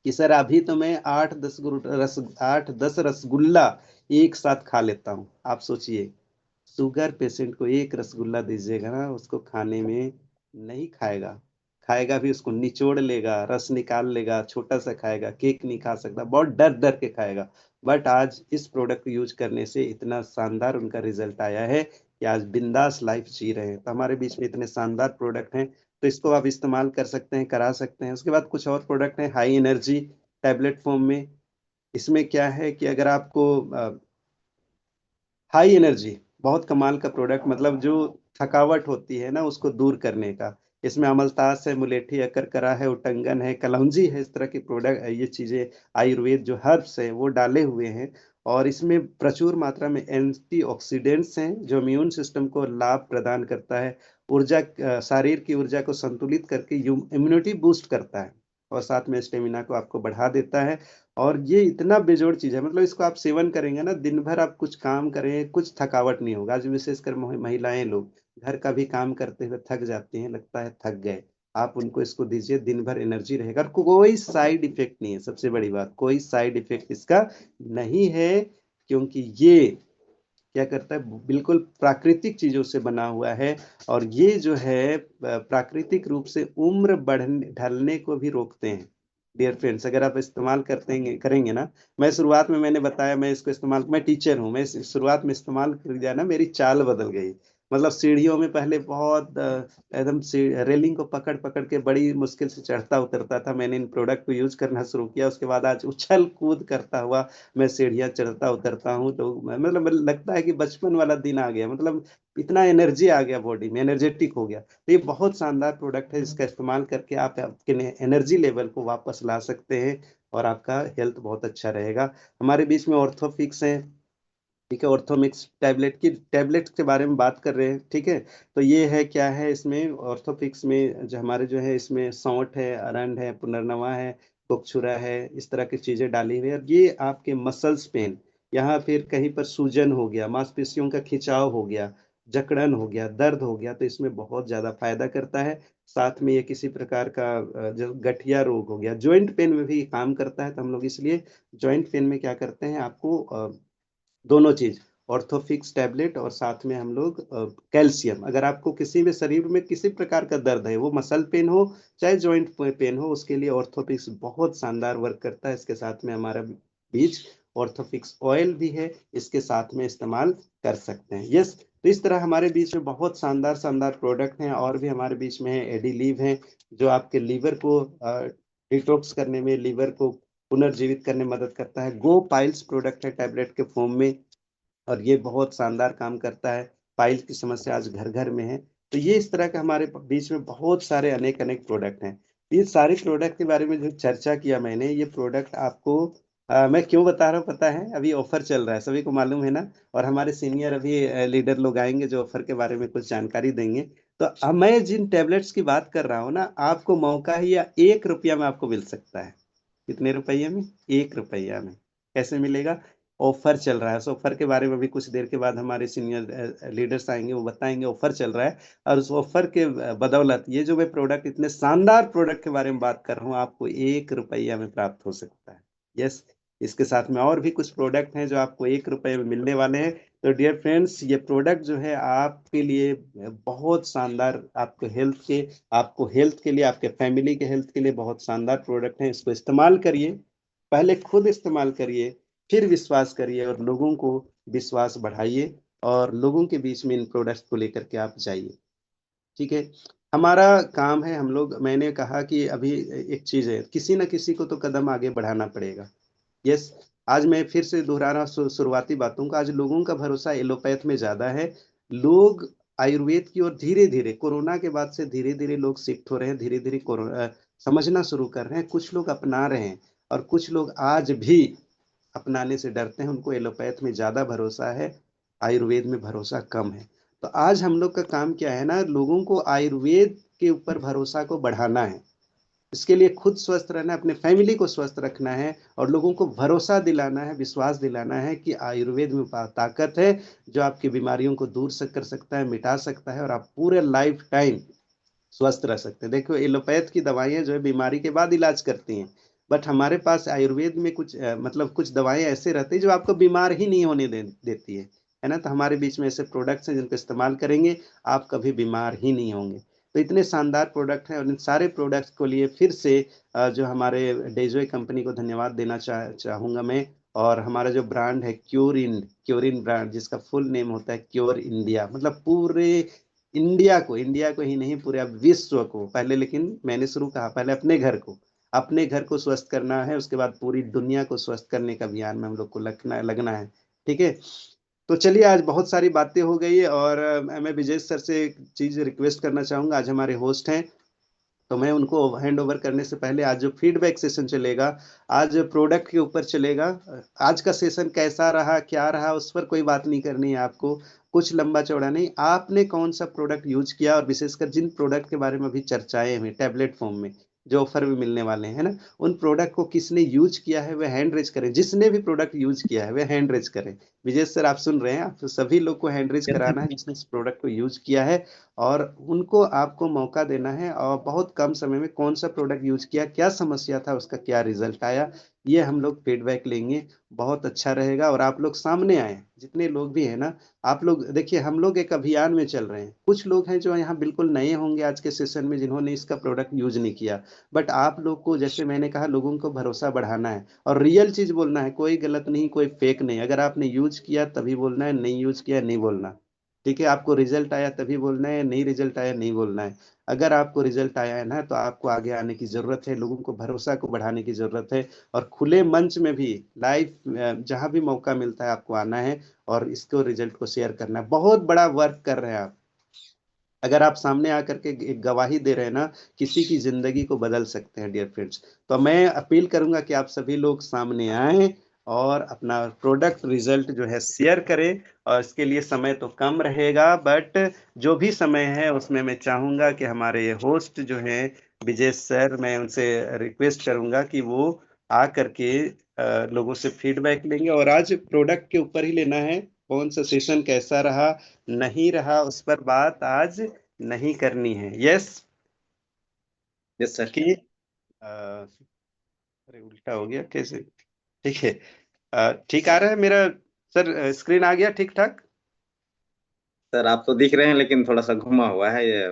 कि सर अभी तो मैं 8 10 रसगुल्ला एक साथ खा लेता हूँ। आप सोचिए, शुगर पेशेंट को एक रसगुल्ला दीजिएगा ना, उसको खाने में नहीं खाएगा, खाएगा भी उसको निचोड़ लेगा, रस निकाल लेगा, छोटा सा खाएगा, केक नहीं खा सकता, बहुत डर डर के खाएगा। बट आज इस प्रोडक्ट को यूज करने से इतना शानदार उनका रिजल्ट आया है कि आज बिंदास लाइफ जी रहे हैं। तो हमारे बीच में इतने शानदार प्रोडक्ट हैं, तो इसको आप इस्तेमाल कर सकते हैं, करा सकते हैं। उसके बाद कुछ और प्रोडक्ट हैं हाई एनर्जी टैबलेट फॉर्म में। इसमें क्या है कि अगर आपको हाई एनर्जी, बहुत कमाल का प्रोडक्ट, मतलब जो थकावट होती है ना उसको दूर करने का, इसमें अमलतास है, मुलेठी अकरकरा है, उटंगन है, कलौंजी है, इस तरह की प्रोडक्ट, ये चीजें आयुर्वेद जो हर्ब्स है वो डाले हुए हैं। और इसमें प्रचुर मात्रा में एंटीऑक्सीडेंट्स हैं जो इम्यून सिस्टम को लाभ प्रदान करता है, ऊर्जा, शरीर की ऊर्जा को संतुलित करके इम्यूनिटी बूस्ट करता है, और साथ में स्टेमिना को आपको बढ़ा देता है। और ये इतना बेजोड़ चीज है, मतलब इसको आप सेवन करेंगे ना, दिन भर आप कुछ काम करें, कुछ थकावट नहीं होगा। आज विशेषकर महिलाएं लोग घर का भी काम करते हुए थक जाती हैं, लगता है थक गए, आप उनको इसको दीजिए, दिन भर एनर्जी रहेगा, और कोई साइड इफेक्ट नहीं है, सबसे बड़ी बात, कोई साइड इफेक्ट इसका नहीं है, क्योंकि ये क्या करता है, बिल्कुल प्राकृतिक चीजों से बना हुआ है। और ये जो है प्राकृतिक रूप से उम्र बढ़ने ढलने को भी रोकते हैं। डियर फ्रेंड्स, अगर आप इस्तेमाल करते हैं, करेंगे ना, मैं शुरुआत में मैंने बताया, मैं इसको इस्तेमाल, मैं टीचर हूँ, मैं शुरुआत में इस्तेमाल कर दिया ना, मेरी चाल बदल गई। मतलब सीढ़ियों में पहले बहुत एकदम रेलिंग को पकड़ पकड़ के बड़ी मुश्किल से चढ़ता उतरता था। मैंने इन प्रोडक्ट को यूज करना शुरू किया, उसके बाद आज उछल कूद करता हुआ मैं सीढ़ियाँ चढ़ता उतरता हूँ। तो मतलब लगता है कि बचपन वाला दिन आ गया, मतलब इतना एनर्जी आ गया, बॉडी में एनर्जेटिक हो गया। तो ये बहुत शानदार प्रोडक्ट है, जिसका इस्तेमाल करके आप आपके एनर्जी लेवल को वापस ला सकते हैं और आपका हेल्थ बहुत अच्छा रहेगा। हमारे बीच में ऑर्थोफिक्स है, ठीक है। ऑर्थोमिक्स टैबलेट के बारे में बात कर रहे हैं, ठीक है। तो ये है, क्या है इसमें ऑर्थोफिक्स में, जो हमारे जो है इसमें सौंठ है, अरंड है, पुनर्नवा है, कोकछुरा है, इस तरह की चीजें डाली हुई है। और ये आपके मसल्स पेन, यहाँ फिर कहीं पर सूजन हो गया, मांसपेशियों का खिंचाव हो गया, जकड़न हो गया, दर्द हो गया, तो इसमें बहुत ज्यादा फायदा करता है। साथ में ये किसी प्रकार का जो गठिया रोग हो गया, ज्वाइंट पेन में भी काम करता है। तो हम लोग इसलिए ज्वाइंट पेन में क्या करते हैं, आपको दोनों चीज, ऑर्थोफिक्स टैबलेट और साथ में हम लोग कैल्शियम। अगर आपको किसी भी शरीर में किसी प्रकार का दर्द है, वो मसल पेन हो चाहे जॉइंट पेन हो, उसके लिए ऑर्थोफिक्स बहुत शानदार वर्क करता है। इसके साथ में हमारा बीच ऑर्थोफिक्स ऑयल भी है, इसके साथ में इस्तेमाल कर सकते हैं। यस, तो इस तरह हमारे बीच में बहुत शानदार शानदार प्रोडक्ट हैं। और भी हमारे बीच में है एडिलीव है, जो आपके लीवर को डिटॉक्स करने में, लीवर को पुनर्जीवित करने में मदद करता है। गो पाइल्स प्रोडक्ट है टैबलेट के फॉर्म में, और ये बहुत शानदार काम करता है। पाइल्स की समस्या आज घर घर में है। तो ये इस तरह के हमारे बीच में बहुत सारे अनेक अनेक प्रोडक्ट हैं। ये सारे प्रोडक्ट के बारे में जो चर्चा किया मैंने, ये प्रोडक्ट आपको मैं क्यों बता रहा हूँ पता है? अभी ऑफर चल रहा है, सभी को मालूम है ना। और हमारे सीनियर अभी लीडर लोग आएंगे जो ऑफर के बारे में कुछ जानकारी देंगे। तो अब मैं जिन टेबलेट्स की बात कर रहा हूँ ना, आपको मौका ही या 1 रुपया में आपको मिल सकता है। कितने रुपये में? 1 रुपया में। कैसे मिलेगा? ऑफर चल रहा है। उस ऑफर के बारे में भी कुछ देर के बाद हमारे सीनियर लीडर्स आएंगे, वो बताएंगे ऑफर चल रहा है। और उस ऑफर के बदौलत ये जो मैं प्रोडक्ट, इतने शानदार प्रोडक्ट के बारे में बात कर रहा हूँ, आपको 1 रुपया में प्राप्त हो सकता है। यस, इसके साथ में और भी कुछ प्रोडक्ट हैं जो आपको 1 रुपये में मिलने वाले हैं। तो डियर फ्रेंड्स, ये प्रोडक्ट जो है आपके लिए बहुत शानदार, आपको हेल्थ के लिए, आपके फैमिली के हेल्थ के लिए बहुत शानदार प्रोडक्ट है। इसको इस्तेमाल करिए, पहले खुद इस्तेमाल करिए, फिर विश्वास करिए, और लोगों को विश्वास बढ़ाइए, और लोगों के बीच में इन प्रोडक्ट्स को लेकर के आप जाइए, ठीक है। हमारा काम है, हम लोग, मैंने कहा कि अभी एक चीज है, किसी ना किसी को तो कदम आगे बढ़ाना पड़ेगा। यस, आज मैं फिर से दोहरा रहा हूं शुरुआती बातों का। आज लोगों का भरोसा एलोपैथ में ज्यादा है। लोग आयुर्वेद की ओर धीरे धीरे, कोरोना के बाद से धीरे धीरे लोग शिफ्ट हो रहे हैं, धीरे धीरे समझना शुरू कर रहे हैं। कुछ लोग अपना रहे हैं, और कुछ लोग आज भी अपनाने से डरते हैं। उनको एलोपैथ में ज्यादा भरोसा है, आयुर्वेद में भरोसा कम है। तो आज हम लोग का काम क्या है ना, लोगों को आयुर्वेद के ऊपर भरोसा को बढ़ाना है। इसके लिए खुद स्वस्थ रहना है, अपने फैमिली को स्वस्थ रखना है, और लोगों को भरोसा दिलाना है, विश्वास दिलाना है कि आयुर्वेद में ताकत है, जो आपकी बीमारियों को दूर से कर सकता है, मिटा सकता है, और आप पूरे लाइफ टाइम स्वस्थ रह सकते हैं। देखो, एलोपैथ की दवाइयाँ जो है बीमारी के बाद इलाज करती हैं, बट हमारे पास आयुर्वेद में कुछ मतलब कुछ दवाएं ऐसे रहती है जो आपको बीमार ही नहीं होने देती है ना। तो हमारे बीच में ऐसे प्रोडक्ट्स हैं जिनको इस्तेमाल करेंगे, आप कभी बीमार ही नहीं होंगे। तो इतने शानदार प्रोडक्ट हैं, और इन सारे प्रोडक्ट्स को लिए फिर से जो हमारे डेजोय कंपनी को धन्यवाद देना चाहूँगा मैं। और हमारा जो ब्रांड है क्योरिन ब्रांड, जिसका फुल नेम होता है क्योर इंडिया, मतलब पूरे इंडिया को ही नहीं, पूरे विश्व को पहले, लेकिन मैंने शुरू कहा पहले अपने घर को स्वस्थ करना है, उसके बाद पूरी दुनिया को स्वस्थ करने का अभियान में हम लोग को लगना है, ठीक है। तो चलिए, आज बहुत सारी बातें हो गई, और मैं विजय सर से एक चीज रिक्वेस्ट करना चाहूंगा। आज हमारे होस्ट हैं, तो मैं उनको हैंड ओवर करने से पहले, आज जो फीडबैक सेशन चलेगा, आज प्रोडक्ट के ऊपर चलेगा। आज का सेशन कैसा रहा, क्या रहा, उस पर कोई बात नहीं करनी है आपको, कुछ लंबा चौड़ा नहीं। आपने कौन सा प्रोडक्ट यूज किया, और विशेषकर जिन प्रोडक्ट के बारे में अभी चर्चाएं हुई टैबलेट फॉर्म में, जो ऑफर में मिलने वाले हैं ना, उन प्रोडक्ट को किसने यूज किया है वह हैंड रेज करें। जिसने भी प्रोडक्ट यूज किया है वह हैंड रेज करें। विजय सर, आप सुन रहे हैं? आप सभी लोग को हैंड रेज कराना है जिसने इस प्रोडक्ट को यूज किया है, और उनको आपको मौका देना है। और बहुत कम समय में कौन सा प्रोडक्ट यूज किया, क्या समस्या था, उसका क्या रिजल्ट आया, ये हम लोग फीडबैक लेंगे। बहुत अच्छा रहेगा। और आप लोग सामने आए, जितने लोग भी हैं ना, आप लोग देखिए, हम लोग एक अभियान में चल रहे हैं। कुछ लोग हैं जो यहाँ बिल्कुल नए होंगे आज के सेशन में, जिन्होंने इसका प्रोडक्ट यूज नहीं किया, बट आप लोग को, जैसे मैंने कहा, लोगों को भरोसा बढ़ाना है, और रियल चीज बोलना है, कोई गलत नहीं, कोई फेक नहीं। अगर आपने यूज किया तभी बोलना है, नहीं यूज किया नहीं बोलना। ठीक है, आपको रिजल्ट आया तभी बोलना है, नहीं रिजल्ट आया नहीं बोलना है। अगर आपको रिजल्ट आया है ना, तो आपको आगे आने की जरूरत है, लोगों को भरोसा को बढ़ाने की जरूरत है। और खुले मंच में भी, लाइव जहां भी मौका मिलता है आपको आना है और इसको रिजल्ट को शेयर करना है। बहुत बड़ा वर्क कर रहे हैं आप। अगर आप सामने आकर के एक गवाही दे रहे हैं ना, किसी की जिंदगी को बदल सकते हैं डियर फ्रेंड्स। तो मैं अपील करूंगा कि आप सभी लोग सामने आए और अपना प्रोडक्ट रिजल्ट जो है शेयर करें। और इसके लिए समय तो कम रहेगा, बट जो भी समय है उसमें मैं चाहूंगा कि हमारे ये होस्ट जो हैं विजय सर, मैं उनसे रिक्वेस्ट करूंगा कि वो आ करके लोगों से फीडबैक लेंगे। और आज प्रोडक्ट के ऊपर ही लेना है, कौन सा सेशन कैसा रहा नहीं रहा उस पर बात आज नहीं करनी है। Yes yes sir. कि अरे उल्टा हो गया कैसे? ठीक है। ठीक आ रहा है मेरा सर, स्क्रीन आ गया ठीक ठाक? सर आप तो दिख रहे हैं लेकिन थोड़ा सा घुमा हुआ है ये